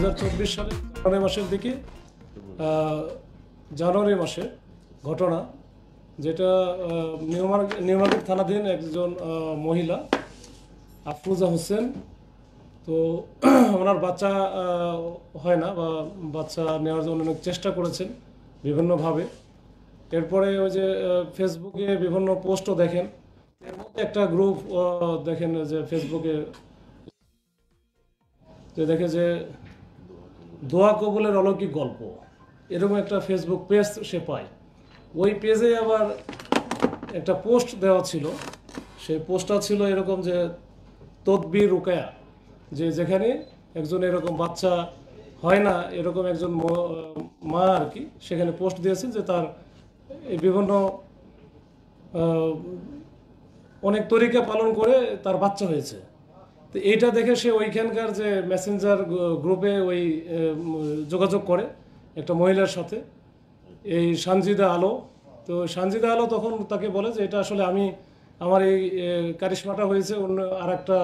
2024 সালের জানুয়ারি মাসের দিকে জানুয়ারি মাসে ঘটনা, যেটা নিউ মার্কেট থানাধীন একজন মহিলা আফরোজা হোসেন, তো ওনার বাচ্চা হয় না বা বাচ্চা নেওয়ার জন্য অনেক চেষ্টা করেছেন বিভিন্নভাবে। এরপরে ওই যে ফেসবুকে বিভিন্ন পোস্টও দেখেন, এর মধ্যে একটা গ্রুপ দেখেন যে ফেসবুকে যে দেখে যে দোয়া কবুলের অলৌকিক গল্প, এরকম একটা ফেসবুক পেজ সে পায়। ওই পেজে আবার একটা পোস্ট দেওয়া ছিল, সেই পোস্টটা ছিল এরকম যে তদবির রুকায়া, যে যেখানে একজন এরকম বাচ্চা হয় না এরকম একজন মা আর কি, সেখানে পোস্ট দিয়েছে যে তার এই বিভিন্ন অনেক তরিকা পালন করে তার বাচ্চা হয়েছে। তো এইটা দেখে সে ওইখানকার যে মেসেঞ্জার গ্রুপে ওই যোগাযোগ করে একটা মহিলার সাথে, এই সানজিদা আলো। তো সানজিদা আলো তখন তাকে বলে যে এটা আসলে আমার এই কারিশমাটা হয়েছে অন্য আর একটা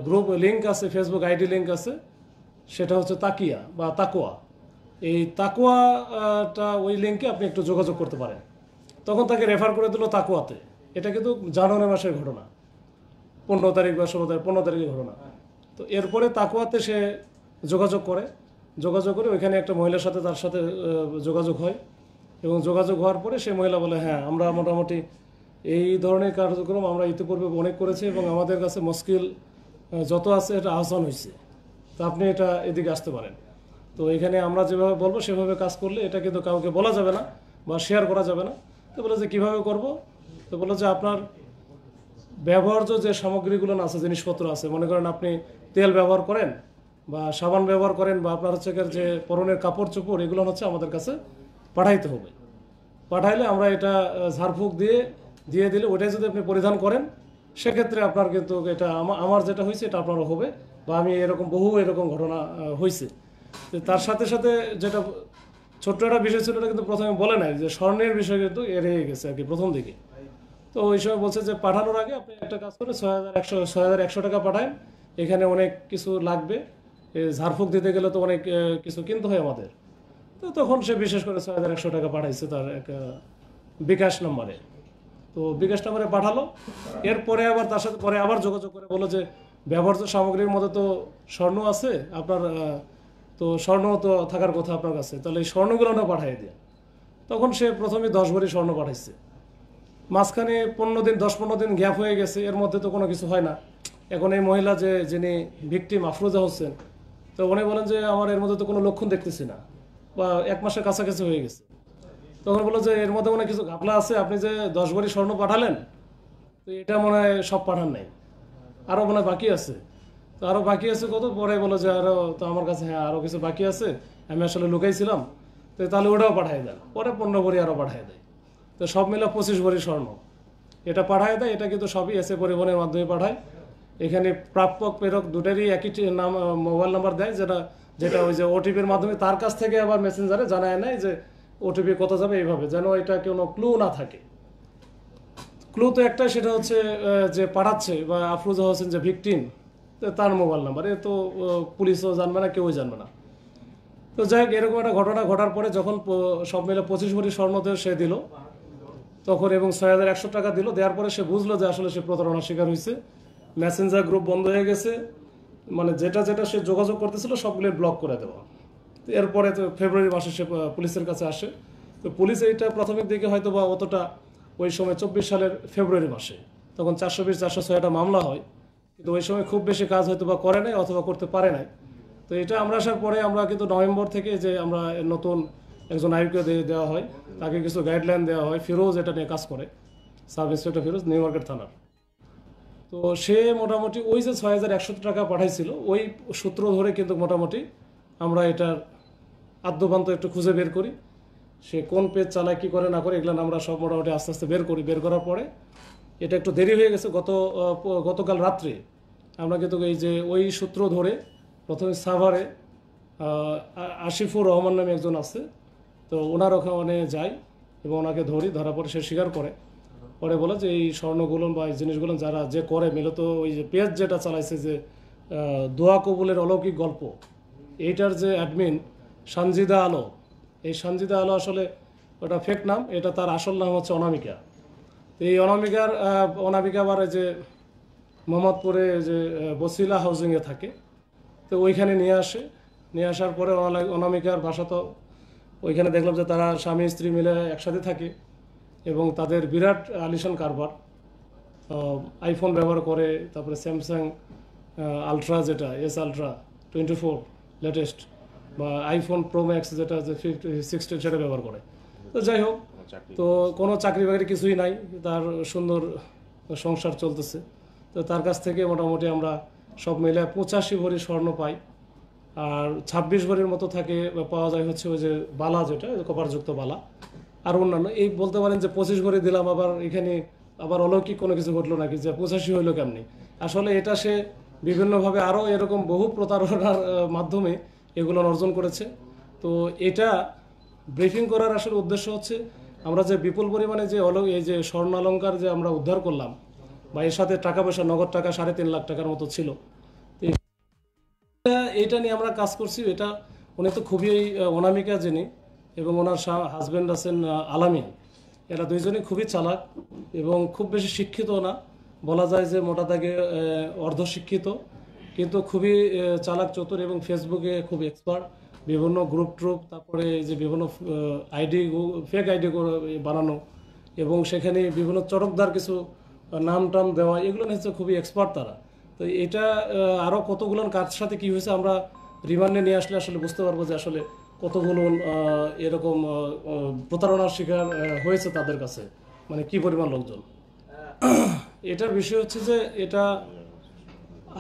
গ্রুপ লিঙ্ক আছে, ফেসবুক আইডি লিঙ্ক আছে, সেটা হচ্ছে তাকিয়া বা তাকোয়া। এই তাকোয়াটা ওই লিঙ্কে আপনি একটু যোগাযোগ করতে পারেন। তখন তাকে রেফার করে দিল তাকোয়াতে। এটা কিন্তু জানুয়ারি মাসের ঘটনা, 15 তারিখ বা 16 তারিখ 15 তারিখের ঘটনা। তো এরপরে তাকোয়াতে সে যোগাযোগ করে ওইখানে একটা মহিলার সাথে তার সাথে যোগাযোগ হয়, এবং যোগাযোগ হওয়ার পরে সে মহিলা বলে হ্যাঁ আমরা মোটামুটি এই ধরনের কার্যক্রম আমরা ইতিপূর্বে অনেক করেছি এবং আমাদের কাছে মুশকিল যত আছে এটা আহসান হয়েছে, তো আপনি এটা এদিকে আসতে পারেন। তো এখানে আমরা যেভাবে বলবো সেভাবে কাজ করলে এটা কিন্তু কাউকে বলা যাবে না বা শেয়ার করা যাবে না। তো বলে যে কীভাবে করব, তো বলে যে আপনার ব্যবহার্য যে সামগ্রীগুলো আছে, জিনিসপত্র আছে, মনে করেন আপনি তেল ব্যবহার করেন বা সাবান ব্যবহার করেন বা আপনার হচ্ছে যে পরনের কাপড় চোপড়, এগুলো হচ্ছে আমাদের কাছে পাঠাইতে হবে। পাঠাইলে আমরা এটা ঝাড়ফুঁক দিয়ে দিলে ওটাই যদি আপনি পরিধান করেন, সেক্ষেত্রে আপনার কিন্তু এটা আমার যেটা হয়েছে এটা আপনারও হবে, বা আমি বহু এরকম ঘটনা হয়েছে। তার সাথে সাথে যেটা ছোট্ট একটা বিষয় ছিল, এটা কিন্তু প্রথমে বলে নাই যে স্বর্ণের বিষয় কিন্তু এড়িয়ে গেছে আর কি প্রথম দিকে। তো ওই সময় বলছে যে পাঠানোর আগে আপনি একটা কাজ করে 6100 টাকা পাঠান, এখানে অনেক কিছু লাগবে, ঝাড়ফুঁক দিতে গেলে তো অনেক কিছু কিনতে হয় আমাদের। তো তখন সে বিশেষ করে 6100 টাকা পাঠাইছে তার এক বিকাশ নাম্বারে। তো বিকাশ নাম্বারে পাঠালো। এরপরে আবার তার সাথে পরে আবার যোগাযোগ করে বললো যে ব্যবহার্য সামগ্রীর মধ্যে তো স্বর্ণ আছে আপনার, তো স্বর্ণ তো থাকার কথা আপনার কাছে, তাহলে এই স্বর্ণগুলো না পাঠিয়ে দিয়ে। তখন সে প্রথমে 10 ভরি স্বর্ণ পাঠাইছে। মাঝখানে 10-15 দিন গ্যাপ হয়ে গেছে, এর মধ্যে তো কোনো কিছু হয় না। এখন এই মহিলা যিনি ভিকটিম আফরোজা হোসেন, তো উনি বলেন যে আমার এর মধ্যে তো কোনো লক্ষণ দেখতেছি না, বা 1 মাসের কাছাকাছি হয়ে গেছে। তখন বললো যে এর মধ্যে মনে হয় কিছু ঘাপলা আছে, আপনি যে 10 ভরি স্বর্ণ পাঠালেন, তো এটা মনে হয় সব পাঠান নাই, আরও মনে হয় বাকি আছে। তো আরও বাকি আছে কত, পরে বলো যে আরও তো আমার কাছে হ্যাঁ আরও কিছু বাকি আছে, আমি আসলে লুকাইছিলাম, তো তাহলে ওটাও পাঠিয়ে দেন। পরে 15 ভরি আরও পাঠিয়ে দেয়। তো সব মিলে 25 ভরি স্বর্ণ এটা পাঠায় দেয়। এটা কিন্তু সবই এসে পরিবহনের মাধ্যমে পাঠায়। এখানে প্রাপক প্রেরক দুটারই একই নাম, মোবাইল নাম্বার দেয়, যেটা ওই যে ওটিপির মাধ্যমে তার কাছ থেকে আবার মেসেঞ্জারে জানায় নেয় যে ওটিপি কত যাবে, এইভাবে যেন এটা কোনো ক্লু না থাকে। ক্লু তো একটাই, সেটা হচ্ছে যে পাঠাচ্ছে বা আফরোজা হোসেন যে ভিকটিম, তার মোবাইল নাম্বার, এ তো পুলিশও জানবে না, কেউই জানবে না। তো যাই হোক, এরকম একটা ঘটনা ঘটার পরে যখন সব মিলে 25 ভরি স্বর্ণতে সে দিল তখন, এবং 6100 টাকা দিল, দেওয়ার পরে সে বুঝলো যে আসলে সে প্রতারণার শিকার হয়েছে। মেসেঞ্জার গ্রুপ বন্ধ হয়ে গেছে, মানে যেটা সে যোগাযোগ করতেছিল সবগুলো ব্লক করে দেওয়া। এরপরে তো ফেব্রুয়ারি মাসে সে পুলিশের কাছে আসে। তো পুলিশ এইটা প্রাথমিক দিকে হয়তো বা অতটা, ওই সময় 24 সালের ফেব্রুয়ারি মাসে তখন 420-406টা মামলা হয়, কিন্তু ওই সময় খুব বেশি কাজ হয়তো বা করে নাই অথবা করতে পারে নাই। তো এটা আমরা আসার পরে আমরা কিন্তু নভেম্বর থেকে যে আমরা নতুন একজন আইউকে দেওয়া হয়, তাকে কিছু গাইডলাইন দেওয়া হয়। ফিরোজ এটা নিয়ে কাজ করে, sub inspector Firoz, new market থানার। তো সে মোটামুটি ওই যে 6100 টাকা পাঠাইছিল, ওই সূত্র ধরে কিন্তু মোটামুটি আমরা এটার আদ্যপান্ত একটু খুঁজে বের করি। সে কোন পেজ চালায়, কী করে না করে, এগুলো আমরা সব মোটামুটি আস্তে আস্তে বের করি। বের করার পরে এটা একটু দেরি হয়ে গেছে, গতকাল রাত্রে আমরা কিন্তু এই যে ওই সূত্র ধরে প্রথমে সাভারে আশিফুর রহমান নামে একজন আছে, তো ওনার ওখানে যাই এবং ওনাকে ধরার পরে সে স্বীকার করে। পরে বলে যে এই স্বর্ণগুলো বা এই জিনিসগুলো যে করে মূলত ওই যে পেজ যেটা চালাইছে যে দোয়া কবুলের অলৌকিক গল্প, এইটার যে অ্যাডমিন সঞ্জিদা আলো, এই সঞ্জিদা আলো আসলে ওটা ফেক নাম, এটা তার আসল নাম হচ্ছে অনামিকা। তো এই অনামিকা আবার যে মোহাম্মদপুরে যে বসিলা হাউজিংয়ে থাকে, তো ওইখানে নিয়ে আসার পরে অনামিকার বাসা তো ওইখানে দেখলাম যে তারা স্বামী স্ত্রী মিলে একসাথে থাকে এবং তাদের বিরাট আলিশান কারবার, আইফোন ব্যবহার করে, তারপরে স্যামসাং আলট্রা যেটা আলট্রা 24 লেটেস্ট, বা আইফোন প্রো ম্যাক্স যেটা যে 16 সেটা ব্যবহার করে। তো যাই হোক, তো কোনো চাকরি বাকরি কিছুই নাই, তার সুন্দর সংসার চলতেছে। তো তার কাছ থেকে মোটামুটি আমরা সব মিলে 85 ভরি স্বর্ণ পাই, আর 26 ভরির মতো থাকে পাওয়া যায় হচ্ছে ওই যে বালা, যেটা কপারযুক্ত বালা, আর অন্যান্য। এই বলতে পারেন যে 25 ভরি দিলাম, আবার এখানে আবার অলৌকিক কোনো কিছু ঘটলো নাকি যে 85 হইলো কেমনি। আসলে এটা সে বিভিন্নভাবে আরও এরকম বহু প্রতারণার মাধ্যমে এগুলো অর্জন করেছে। তো এটা ব্রিফিং করার আসলে উদ্দেশ্য হচ্ছে আমরা যে বিপুল পরিমাণে যে এই যে স্বর্ণ অলঙ্কার যে আমরা উদ্ধার করলাম, বা এর সাথে টাকা পয়সা, নগদ টাকা 3.5 লাখ টাকার মতো ছিল, এটা নিয়ে আমরা কাজ করছি। এটা উনি তো খুবই অনামিকা যিনি, এবং ওনার হাজব্যান্ড আছেন আলামিন, এরা দুইজনই খুবই চালাক এবং খুব বেশি শিক্ষিত না, বলা যায় যে মোটা দাগে অর্ধশিক্ষিত, কিন্তু খুবই চালাক চতুর এবং ফেসবুকে খুব এক্সপার্ট। বিভিন্ন গ্রুপ ট্রুপ, তারপরে যে বিভিন্ন আইডি, ফেক আইডি বানানো, এবং সেখানে বিভিন্ন চটকদার কিছু নাম টাম দেওয়া, এগুলো নিশ্চয় খুবই এক্সপার্ট তারা। তো এটা আরও কতগুলো কার সাথে কী হয়েছে আমরা রিমান্ডে নিয়ে আসলে আসলে বুঝতে পারবো যে আসলে কতগুলো এরকম প্রতারণার শিকার হয়েছে তাদের কাছে, মানে কি পরিমাণ লোকজন। এটার বিষয় হচ্ছে যে এটা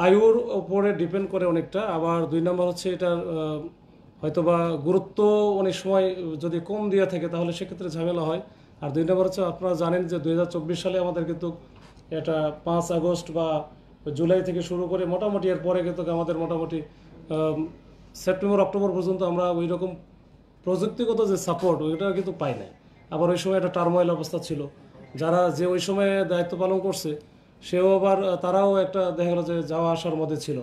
আয়ুর ওপরে ডিপেন্ড করে অনেকটা। আবার 2 নম্বর হচ্ছে এটার হয়তোবা গুরুত্ব অনেক সময় যদি কম দিয়ে থাকে তাহলে সেক্ষেত্রে ঝামেলা হয়। আর 2 নম্বর হচ্ছে আপনারা জানেন যে 2024 সালে আমাদের কিন্তু এটা 5 আগস্ট বা জুলাই থেকে শুরু করে মোটামুটি এরপরে কিন্তু আমাদের মোটামুটি সেপ্টেম্বর অক্টোবর পর্যন্ত আমরা ওই রকম প্রযুক্তিগত যে সাপোর্ট ওইটা কিন্তু পাই নাই। আবার ওই সময় একটা টার্মোয়েল অবস্থা ছিল, যারা যে ওই সময়ে দায়িত্ব পালন করছে সেও আবার তারাও একটা দেখা গেল যে যাওয়া আসার মধ্যে ছিল।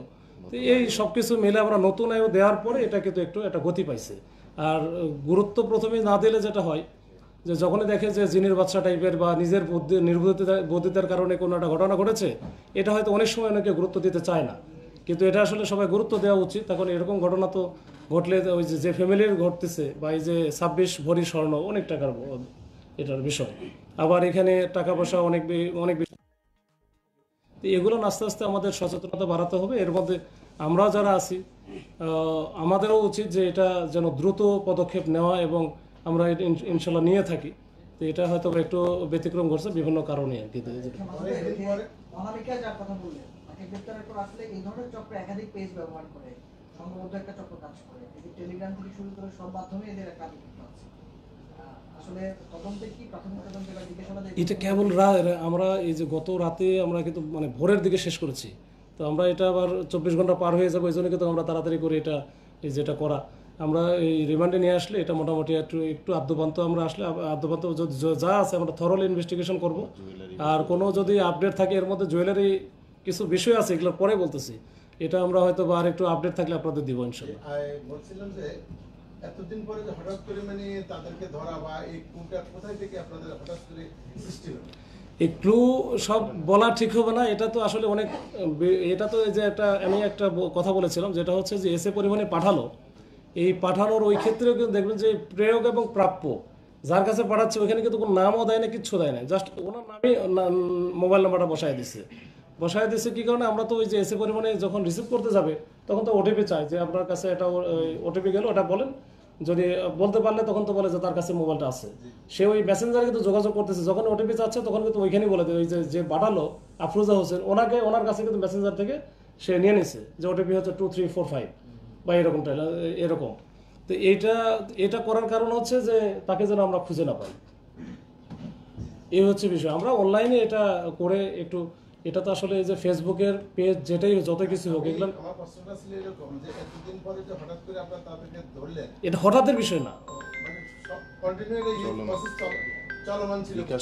তো এই সব কিছু মিলে আমরা নতুন আয়ু দেওয়ার পরে এটা কিন্তু একটু একটা গতি পাইছে। আর গুরুত্ব প্রথমে না দিলে যেটা হয় যে যখনই দেখে যে জিনের বাচ্চা টাইপের বা নিজের বুদ্ধিতার কারণে কোনো একটা ঘটনা ঘটেছে, এটা হয়তো অনেক সময় অনেকে গুরুত্ব দিতে চায় না, কিন্তু এটা আসলে সবাই গুরুত্ব দেওয়া উচিত। তখন এরকম ঘটনা তো ঘটলে ওই যে ফ্যামিলির ঘটতেছে, বা এই যে 26 ভরি স্বর্ণ অনেক টাকার এটার বিষয়, আবার এখানে টাকা পয়সা অনেক বেশি। তো এগুলো আস্তে আস্তে আমাদের সচেতনতা বাড়াতে হবে। এর মধ্যে আমরা যারা আছি আমাদেরও উচিত যে এটা যেন দ্রুত পদক্ষেপ নেওয়া, এবং আমরা ইনশাল্লাহ নিয়ে থাকি। তো এটা হয়তো একটু ব্যতিক্রম ঘটছে বিভিন্ন কারণে আর কি। অনামিকা যার কথা বললেন, তাকে গ্রেফতারের পর আসলে এই ধরনের চক্র একাধিক পেজ ব্যবহার করে সংঘবদ্ধ একটা চক্র কাজ করে, এই যে টেলিগ্রাম থেকে শুরু করে সব মাধ্যমে এদের একটা আধিপত্য আছে। আসলে তদন্তে কি প্রাথমিক তদন্তে বা জিজ্ঞাসাবাদে এটা কেবল আমরা এই যে গত রাতে আমরা কিন্তু মানে ভোরের দিকে শেষ করেছি, তো আমরা এটা আবার 24 ঘন্টা পার হয়ে যাবে, ওই জন্য কিন্তু আমরা তাড়াতাড়ি করে এটা এই যেটা করা আমরা এই রিমান্ডে নিয়ে আসলে এটা মোটামুটি একটু আদ্যপান্ত আমরা আসলে আদ্যপান্ত যা আছে আমরা থরলি ইনভেস্টিগেশন করব। আর কোনো যদি আপডেট থাকে এর মধ্যে জুয়েলারি কিছু বিষয় আছে, এগুলো পরে বলতেছি, এটা আমরা হয়তো বা আর একটু আপডেট থাকলে আপনাদের দিব ইনশাআল্লাহ। বলছিলাম যে এতদিন পরে যে হঠাৎ করে মানে তাদেরকে ধরা বা এই কোনটা কোথায় থেকে আপনাদের হঠাৎ করে সৃষ্টি হলো, এই ক্লু সব বলা ঠিক হবে না। এটা তো আসলে অনেক, এটা তো যে আমি একটা কথা বলেছিলাম, যেটা হচ্ছে যে এসে পরিমাণে পাঠালো, এই পাঠানোর ওই ক্ষেত্রেও কিন্তু দেখবেন যে প্রয়োগ এবং প্রাপ্য যার কাছে পাঠাচ্ছে ওইখানে কিন্তু কোনো নামও দেয় না, কিচ্ছু দেয় না, জাস্ট ওনার নামে মোবাইল নাম্বারটা বসায় দিচ্ছে কী কারণে, আমরা তো ওই যে এসে পরিমাণে যখন রিসিভ করতে যাবে তখন তো ওটিপি চাই যে আপনার কাছে এটা ওটিপি গেল, ওটা বলেন, যদি বলতে পারলে তখন তো বলে যে তার কাছে মোবাইলটা আছে। সে ওই মেসেঞ্জারে কিন্তু যোগাযোগ করতেছে, যখন ওটিপি চাচ্ছে তখন কিন্তু ওইখানেই বলে দেয়, ওই যে পাঠালো আফরোজা হোসেন, ওনার কাছে কিন্তু মেসেঞ্জার থেকে সে নিয়ে নিছে যে ওটিপি হচ্ছে 2345 বা এরকম। তো এটা করার কারণ হচ্ছে যে তাকে যেন আমরা খুঁজে না পাই, এই হচ্ছে বিষয়। আমরা অনলাইনে এটা করে একটু, এটা তো আসলে এই যে ফেসবুকের পেজ যেটাই যত কিছু হোক, এগুলো আমার প্রশ্নটা ছিল এরকম যে এতদিন পরে যে হঠাৎ করে আপনারা তাদেরকে ধরলেন, এটা হঠাৎের বিষয় না, মানে সব কন্টিনিউয়াসলি এই প্রসেস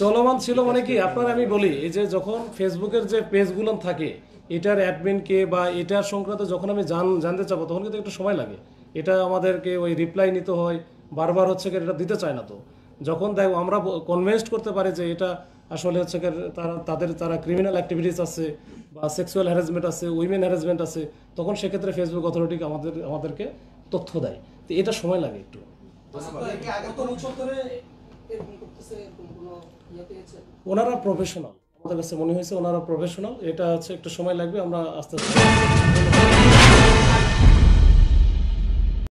চলমান ছিল। মানে কি আপনার আমি বলি, এই যে যখন ফেসবুকের যে পেজগুলো থাকে, এটার অ্যাডমিন কে বা এটার সংক্রান্ত যখন আমি জানতে চাবো তখন কিন্তু একটু সময় লাগে। এটা আমাদেরকে ওই রিপ্লাই নিতে হয়, বারবার হচ্ছে কি এটা দিতে চায় না। তো যখন দেখো আমরা কনভিন্সড করতে পারি যে এটা আসলে হচ্ছে কি তারা ক্রিমিনাল অ্যাক্টিভিটিস আছে বা সেক্সুয়াল হ্যারাসমেন্ট আছে, উইমেন হ্যারাসমেন্ট আছে, তখন সেক্ষেত্রে ফেসবুক অথরিটি আমাদেরকে তথ্য দেয়। তো এটা সময় লাগে একটু। ওনারা প্রফেশনাল, আমাদের কাছে মনে হয়েছে ওনারা প্রফেশনাল। এটা হচ্ছে একটু সময় লাগবে, আমরা আস্তে আস্তে